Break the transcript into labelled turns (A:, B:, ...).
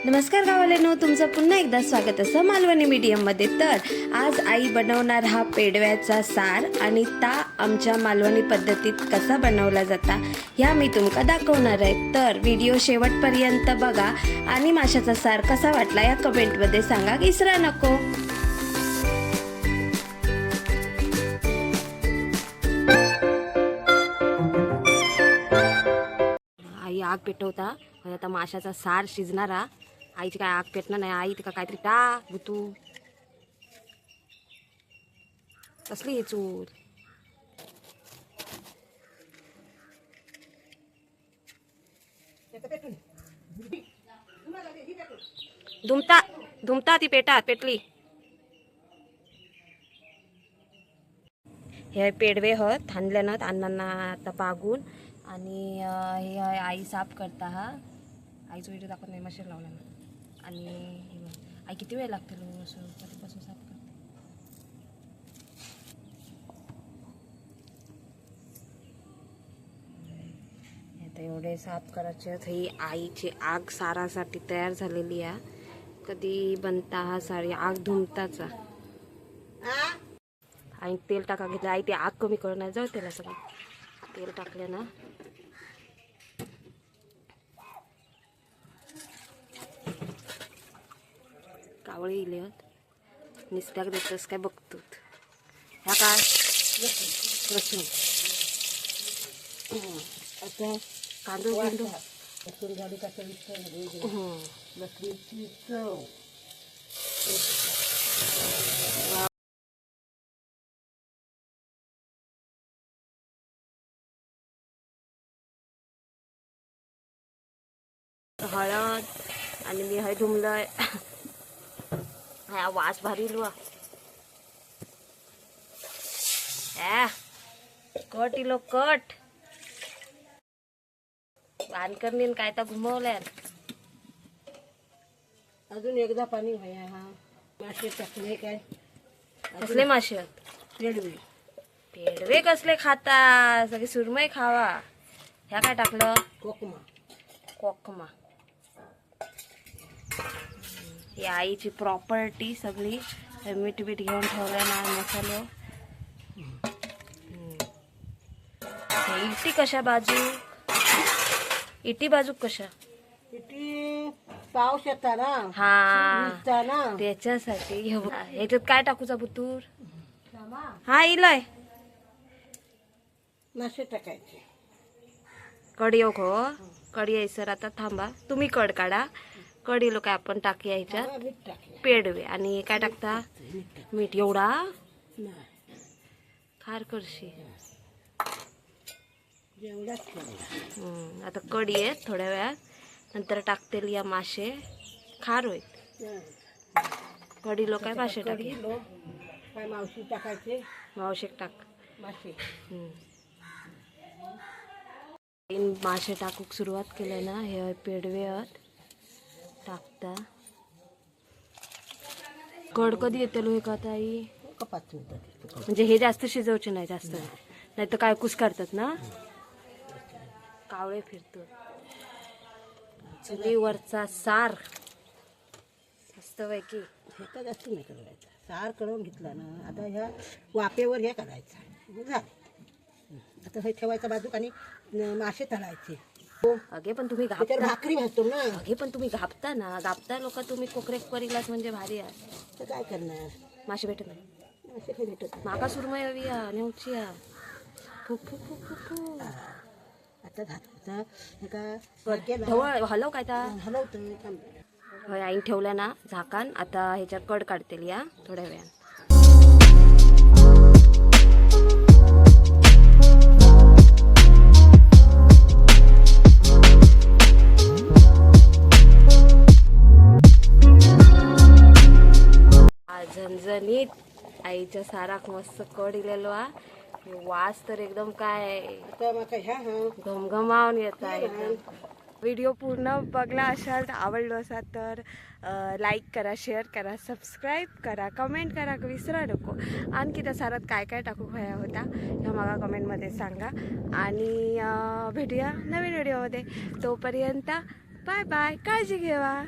A: नमस्कार गावालेनो, तुमचं पुन्हा एकदा स्वागत असं मालवणी मीडियममध्ये। तर आज आई बनवणार हा पेडव्याचा सार आणि ता आमच्या मालवणी पद्धतीत कसा बनवला जाता ह्या मी तुमका दाखवणार आहे। तर व्हिडिओ शेवटपर्यंत बघा आणि माशाचा सार कसा वाटला या कमेंटमध्ये सांगा विसरा नको। आई आग पेटवता, आता माशाचा सार शिजणारा। आईची काय आग पेटणार नाही, आई तिका काहीतरी टाक बुतू कसली ही चूल धुमता धुमता ती पेटात पेटली। हे पेडवे हत थांबल्यानं अण्णांना आता पागून आणि हे आई साफ करता। हा आईचा व्हिडिओ दाखवत नाही, मशीन लावला ना। आणि आई किती वेळ लागते असं कधीपासून साफ करते। आता एवढे साफ करायचे। ही आईची आग सारासाठी तयार झालेली आहे। कधी बनता हा सारी आग धुमताचा। आई तेल टाका घेतलं, आई ते आग कमी करणार जाऊ त्याला सगळं तेल टाकले ना। कावळे इले निसत्याक देतस काय बघतो ह्या काय लसूण आता कांदो बिंदू लसूण घालू कसं लसूणची चव हळद आणि मी हे धुमलंय। हा वास भारी लुआ कट इलो कट बांधकरनीन काय तर घुमवल्या। अजून एकदा पाणी व्हाया। हा मासे टाकले काय कसले मासे पेडवे पेडवे कसले खाता सगळे सुरमई खावा। ह्या काय टाकलं कोकमा कोकमा ही आईची प्रॉपर्टी सगळी। मीठ बीठ घेऊन ठेवलं ना मसालो। इटी कशा बाजू इटी बाजू कशा इटी पाऊस येता ना हा ना त्याच्यासाठी ह्याच्यात काय टाकूचा बुतूर हा इलाय मासे टाकायचे कढी हो कढी आहे सर। आता थांबा तुम्ही कड काढा कढी लोक आपण टाकूया ह्याच्यात पेडवे आणि काय टाकता मीठ एवढा खार करशी आता कढी आहे थोड्या वेळात नंतर टाकतील या मासे खार होईल। कढी लोक काय मासे टाकले मावशी टाकायचे मावशी टाक मासे मासे टाकूक सुरुवात केली ना। हे पेडवे टाकता कड कधी येते हे का ताई म्हणजे हे जास्त शिजवचे नाही जास्त नाही तर काय कुस करतात ना कावळे फिरतो चुलीवरचा सार मस्त पैकी ह्याचा जास्त नाही करायचा। सार करून घेतला ना आता ह्या वाफेवर हे करायचं झालं। आता हे ठेवायचं बाजूक आणि मासे तळायचे। अगे पण तुम्ही भाकरी भाजतो ना अगे पण तुम्ही घापता ना घापता लोक तुम्ही कोकरेक परिलास म्हणजे भारी आहे। तर काय करणार मासे भेटत नाही मासे काही भेटत माका सुरमई हवी नेऊची फुक फुक फुक फुक फुक आता घालायचा हलव काय हलवतं होय आईन ठेवलं ना झाकान। आता ह्याच्यात कड काढतील या थोड्या वेळात। झणझणीत आईच्या साराक मस्त कड इलेलो वास तर एकदम काय घमघमावून येत आहे। व्हिडिओ पूर्ण बघला असाल तर आवडलो असाल तर लाईक करा शेअर करा सबस्क्राईब करा कमेंट करा विसरा नको। आणखी त्या सारात काय काय टाकू व्हाया होता ह्या मला कमेंटमध्ये सांगा आणि भेटूया नवीन व्हिडिओमध्ये। तोपर्यंत बाय बाय काळजी घेवा।